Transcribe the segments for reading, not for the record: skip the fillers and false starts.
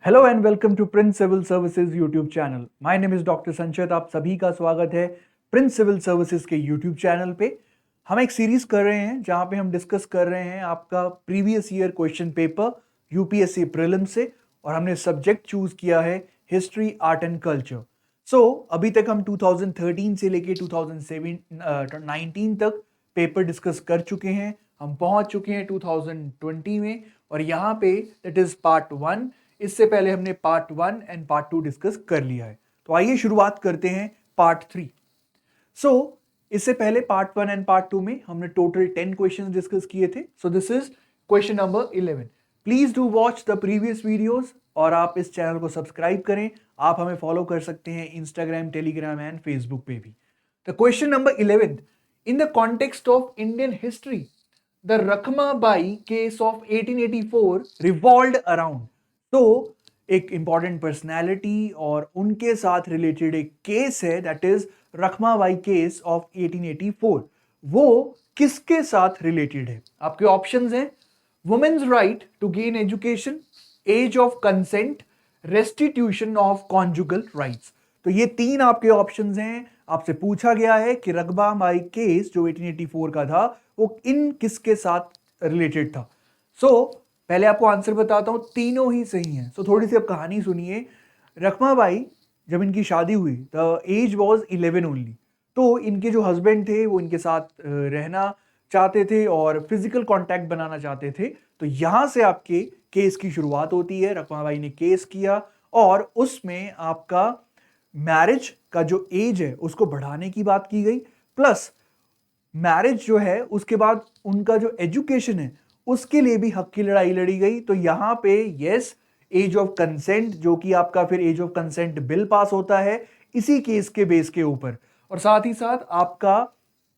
Hello and welcome to Prince Civil Services YouTube channel. My name is doctor Sanchit. आप सभी का स्वागत है प्रिंस सिविल सर्विसेज के यूट्यूब चैनल पे। हम एक सीरीज कर रहे हैं जहां पे हम डिस्कस कर रहे हैं आपका previous year question paper UPSC prelim से, और हमने सब्जेक्ट चूज किया है हिस्ट्री, आर्ट एंड कल्चर। अभी तक हम 2013 से लेके 2019 तक पेपर डिस्कस कर चुके हैं। हम पहुंच चुके हैं 2020 में, और यहाँ पे दैट इज पार्ट 1। इससे पहले हमने पार्ट 1 एंड पार्ट 2 डिस्कस कर लिया है। तो आइए शुरुआत करते हैं पार्ट 3। इससे पहले पार्ट 1 एंड पार्ट 2 में हमने टोटल 10 क्वेश्चंस डिस्कस किए थे। This is question number 11। Please do watch the previous videos, और आप इस चैनल को सब्सक्राइब करें। आप हमें फॉलो कर सकते हैं इंस्टाग्राम, टेलीग्राम एंड फेसबुक पे भी। The question number 11, in the context of Indian history, the Rakhmabai case of 1884 revolved around. तो एक इंपॉर्टेंट पर्सनैलिटी और उनके साथ रिलेटेड एक केस है, that is Rakhmabai case of 1884। वो किसके साथ रिलेटेड है? आपके ऑप्शंस हैं women's right to gain education, age of consent, restitution of conjugal rights. तो ये तीन आपके ऑप्शंस हैं। आपसे पूछा गया है कि रखमाबाई केस जो 1884 का था वो इन किसके साथ रिलेटेड था। पहले आपको आंसर बताता हूं, तीनों ही सही हैं। थोड़ी सी अब कहानी सुनिए। रखमाबाई जब इनकी शादी हुई द एज वॉज 11 ओनली। तो इनके जो हस्बैंड थे वो इनके साथ रहना चाहते थे और फिजिकल कांटेक्ट बनाना चाहते थे। तो यहां से आपके केस की शुरुआत होती है। रखमाबाई ने केस किया और उसमें आपका मैरिज का जो एज है उसको बढ़ाने की बात की गई, प्लस मैरिज जो है उसके बाद उनका जो एजुकेशन है उसके लिए भी हक की लड़ाई लड़ी गई। तो यहां पे यस, एज ऑफ कंसेंट, जो कि आपका फिर age of consent bill pass होता है इसी केस के बेस के ऊपर, और साथ ही साथ आपका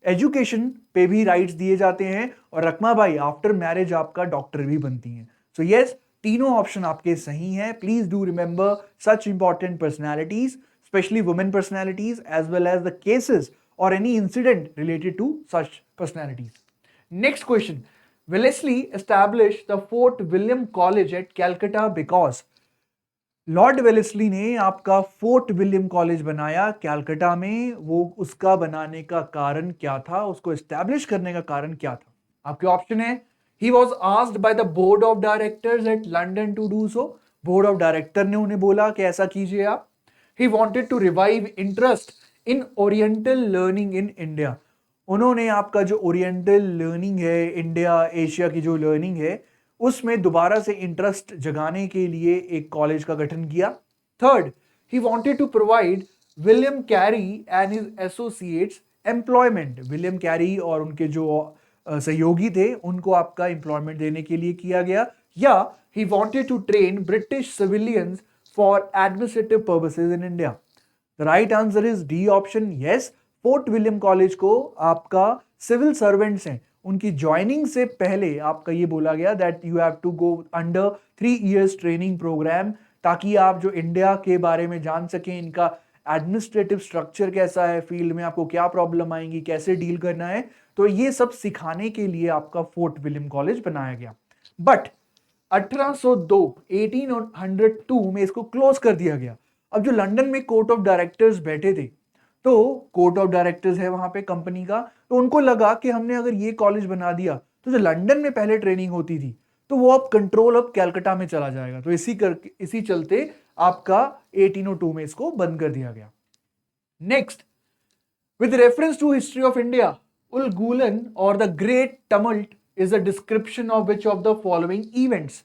एजुकेशन पे भी राइट्स दिए जाते हैं, और रखमाबाई आफ्टर मैरिज आपका डॉक्टर भी बनती हैं। यस, तीनों ऑप्शन आपके सही हैं। Please do remember such important personalities, specially women personalities, as well as the cases or any incident related to such personalities. Next question. Wellesley established the Fort William College at Calcutta because Lord Wellesley ने आपका fort William college बनाया कैलकाटा में। वो उसका बनाने का कारण क्या था, उसको एस्टैब्लिश करने का कारण क्या था? आपके ऑप्शन है he was asked by the board of directors at London to do so. Board of director ने उन्हें बोला कि ऐसा कीजिए आप। He wanted to revive interest in oriental learning in India. उन्होंने आपका जो ओरिएंटल लर्निंग है, इंडिया एशिया की जो लर्निंग है उसमें दोबारा से इंटरेस्ट जगाने के लिए एक कॉलेज का गठन किया। Third, he wanted to provide William Carey and his associates employment. William Carey और उनके जो सहयोगी थे उनको आपका एम्प्लॉयमेंट देने के लिए किया गया। या he wanted to train British civilians for administrative purposes in India. The right answer is D option. Yes, Fort William College को आपका सिविल सर्वेंट्स हैं उनकी ज्वाइनिंग से पहले आपका ये बोला गया that you have to go under 3 years training programme, ताकि आप जो इंडिया के बारे में जान सकें, इनका एडमिनिस्ट्रेटिव स्ट्रक्चर कैसा है, फील्ड में आपको क्या प्रॉब्लम आएंगी, कैसे डील करना है। तो ये सब सिखाने के लिए आपका फोर्ट विलियम कॉलेज बनाया गया। बट 1802 में इसको क्लोज कर दिया गया। अब जो लंदन में कोर्ट ऑफ डायरेक्टर्स बैठे थे, तो कोर्ट ऑफ डायरेक्टर्स है वहां पे कंपनी का, तो उनको लगा कि हमने अगर ये कॉलेज बना दिया तो जो लंदन में पहले ट्रेनिंग होती थी तो वो अब कंट्रोल अब कैलकाटा में चला जाएगा। तो इसी चलते आपका 1802 में इसको बंद कर दिया गया। Next, with reference to history of India, Ulgulan और the great tumult is a description of which of the following events.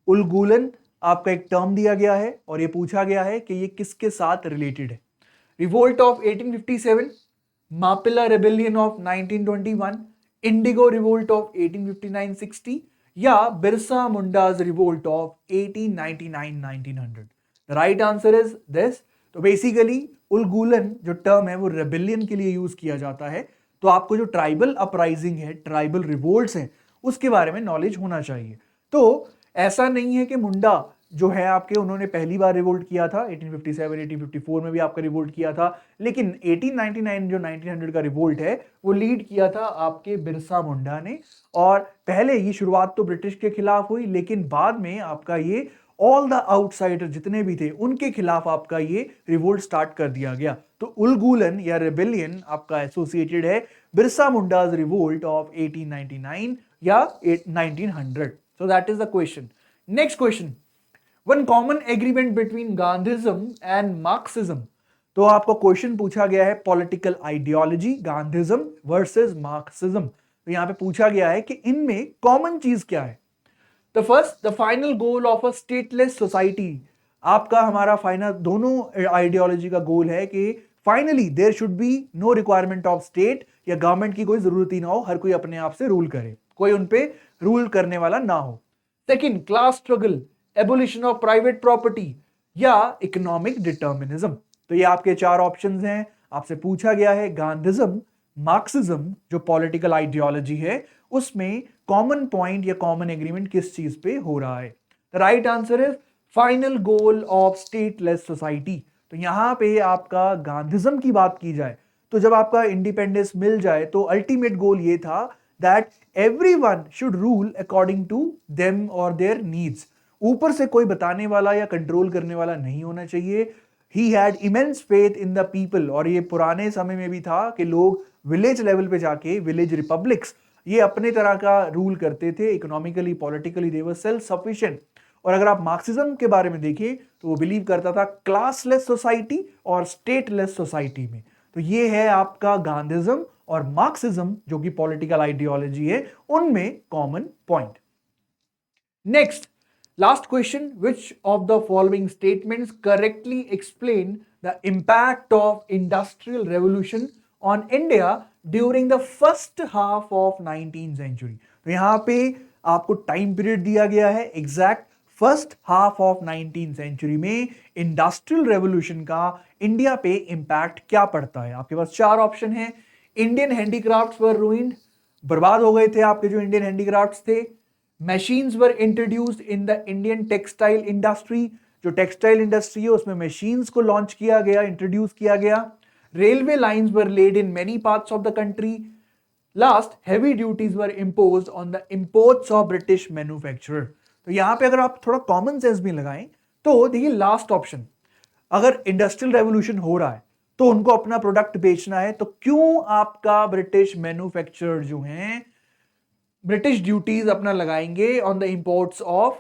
Ulgulan आपका एक टर्म दिया गया है और ये पूछा गया है कि ये किसके साथ रिलेटेड है। Revolt of 1857, Mappila rebellion of 1921, indigo revolt of 1859-60, या Birsa Munda's revolt of 1899-1900। The right answer is this. तो बेसिकली उलगूलन जो टर्म है वो रेबेलियन के लिए यूज किया जाता है। तो आपको जो ट्राइबल अपराइजिंग है, ट्राइबल रिवोल्ट्स हैं, उसके बारे में नॉलेज होना चाहिए। तो ऐसा नहीं है कि मुंडा जो है आपके, उन्होंने पहली बार रिवोल्ट किया था 1857, 1854 में भी आपका रिवोल्ट किया था, लेकिन 1899 जो 1900 का रिवोल्ट है वो लीड किया था आपके बिरसा मुंडा ने। और पहले ये शुरुआत तो ब्रिटिश के खिलाफ हुई, लेकिन बाद में आपका ये ऑल द आउटसाइडर जितने भी थे उनके खिलाफ आपका ये रिवोल्ट स्टार्ट कर दिया गया। तो उलगुलन या रेबेलियन आपका एसोसिएटेड है बिरसा मुंडाज रिवोल्ट ऑफ 1899 या 1900। So that is the question. Next question, one common agreement between Gandhism and Marxism. तो आपको क्वेश्चन पूछा गया है political ideology Gandhism versus Marxism. तो यहां पे पूछा गया है कि इनमें कॉमन चीज क्या है। The first, the final goal of a stateless society. आपका हमारा फाइनल दोनों आइडियोलॉजी का गोल है कि finally there should be no requirement of state, या गवर्नमेंट की कोई जरूरत ही ना हो, हर कोई अपने आप से रूल करे, कोई उन पे रूल करने वाला ना हो। Second, class struggle, abolition of private property या इकोनॉमिक डिटर्मिनिज्म। तो ये आपके चार ऑप्शंस हैं। आपसे पूछा गया है गांधीज्म मार्क्सिज्म जो पॉलिटिकल आइडियोलॉजी है उसमें कॉमन पॉइंट या कॉमन एग्रीमेंट किस चीज पे हो रहा है। The right answer is final goal of stateless society. तो यहां पे आपका गांधीज्म की बात की जाए तो जब आपका इंडिपेंडेंस मिल जाए तो अल्टीमेट गोल ये था that everyone should rule according to them और देयर नीड्स। ऊपर से कोई बताने वाला या कंट्रोल करने वाला नहीं होना चाहिए। He had immense faith in the people, और ये पुराने समय में भी था कि लोग विलेज लेवल पे जाके विलेज रिपब्लिक्स ये अपने तरह का रूल करते थे, इकोनॉमिकली पॉलिटिकली दे वर सेल्फ सफिशिएंट। और अगर आप मार्क्सिज्म के बारे में देखिए तो वो बिलीव करता था क्लासलेस सोसाइटी और स्टेटलेस सोसाइटी में। तो ये है आपका गांधीज्म और मार्क्सिज्म जो कि पॉलिटिकल आइडियोलॉजी है उनमें common point. Next, last question, which of the following statements correctly explain the impact of industrial revolution on India during the first half of 19th century। तो यहां पे आपको टाइम पीरियड दिया गया है exact first half of 19th century में industrial revolution का India पे इंपैक्ट क्या पड़ता है। आपके पास चार ऑप्शन है। इंडियन हैंडीक्राफ्ट्स वर रूइंड, बर्बाद हो गए थे आपके जो इंडियन हैंडीक्राफ्ट्स थे। Machines were introduced in the Indian textile industry, जो टेक्सटाइल इंडस्ट्री है उसमें मशीन्स को लॉन्च किया गया, इंट्रोड्यूस किया गया। Railway lines were laid in many parts of the country. Last, heavy duties were imposed on the imports of British manufacturer. तो यहां पे अगर आप थोड़ा कॉमन सेंस भी लगाएं तो देखिए लास्ट ऑप्शन, अगर इंडस्ट्रियल रेवोल्यूशन हो रहा है तो उनको अपना प्रोडक्ट बेचना है, तो क्यों आपका ब्रिटिश मैन्युफैक्चरर जो हैं ब्रिटिश ड्यूटीज अपना लगाएंगे on the imports of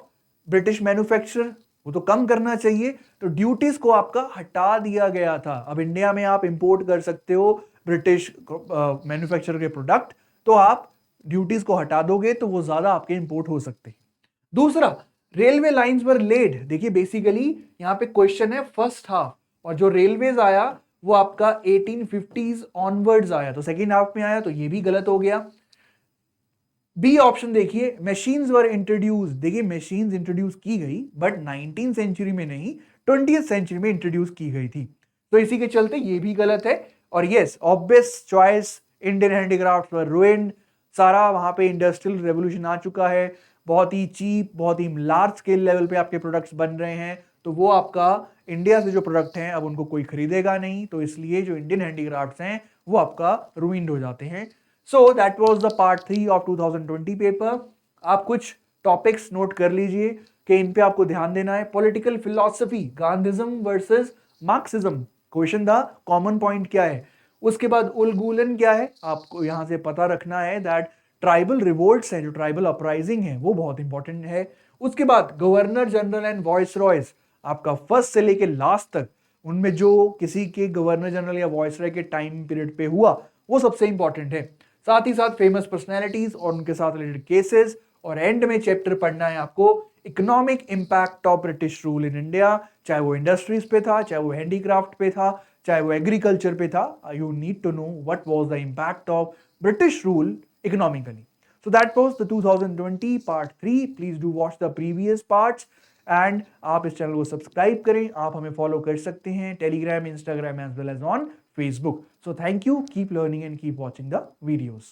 British manufacturer, वो तो कम करना चाहिए। तो ड्यूटीज को आपका हटा दिया गया था। अब इंडिया में आप इंपोर्ट कर सकते हो ब्रिटिश मैन्युफैक्चरर के प्रोडक्ट, तो आप ड्यूटीज को हटा दोगे तो वो ज्यादा आपके इंपोर्ट हो सकते हैं। दूसरा, रेलवे लाइंस वर लेड। देखिए बेसिकली यहां पे क्वेश्चन है फर्स्ट हाफ, और जो रेलवेज आया वो आपका 1850s ऑनवर्ड्स आया, तो सेकेंड हाफ में आया, तो ये भी गलत हो गया। बी ऑप्शन देखिए, मशीन्स वर इंट्रोड्यूस। देखिए मशीन्स इंट्रोड्यूस की गई बट 19th सेंचुरी में नहीं, 20th सेंचुरी में इंट्रोड्यूस की गई थी, तो इसी के चलते ये भी गलत है। और yes, obvious choice, Indian handicraft were ruined. सारा वहां पे इंडस्ट्रियल रेवोल्यूशन आ चुका है, बहुत ही चीप, बहुत ही लार्ज स्केल लेवल पे आपके प्रोडक्ट्स बन रहे हैं, तो वो आपका इंडिया से जो प्रोडक्ट हैं अब उनको कोई खरीदेगा नहीं, तो इसलिए जो इंडियन हैंडीक्राफ्ट्स हैं वो आपका रूइंड हो जाते हैं। So that was the part 3 of 2020 paper. आप कुछ टॉपिक्स नोट कर लीजिए कि इन पे आपको ध्यान देना है। Political philosophy Gandhism versus Marxism question था, कॉमन पॉइंट क्या है। उसके बाद उलगुलन क्या है आपको यहां से पता रखना है, दैट ट्राइबल रिवोल्ट्स हैं, जो ट्राइबल अपराइजिंग है वो बहुत इंपॉर्टेंट है। उसके बाद governor general and voice Royce, आपका फर्स्ट से लेके लास्ट तक उनमें जो किसी के गवर्नर जनरल या वॉइस रॉय के टाइम पीरियड पे हुआ वो सबसे इंपॉर्टेंट है। साथ ही साथ फेमस पर्सनैलिटीज और उनके साथ रिलेटेड केसेस, और एंड में चैप्टर पढ़ना है आपको economic impact of British rule in India, चाहे वो इंडस्ट्रीज पे था, चाहे वो हैंडीक्राफ्ट पे था, चाहे वो एग्रीकल्चर पे था। You need to know what was the impact of British rule economically. So that was the 2020 part 3. Please do watch the previous parts and आप इस चैनल को सब्सक्राइब करें। आप हमें फॉलो कर सकते हैं Telegram, Instagram as well as on Facebook. So thank you, keep learning and keep watching the videos.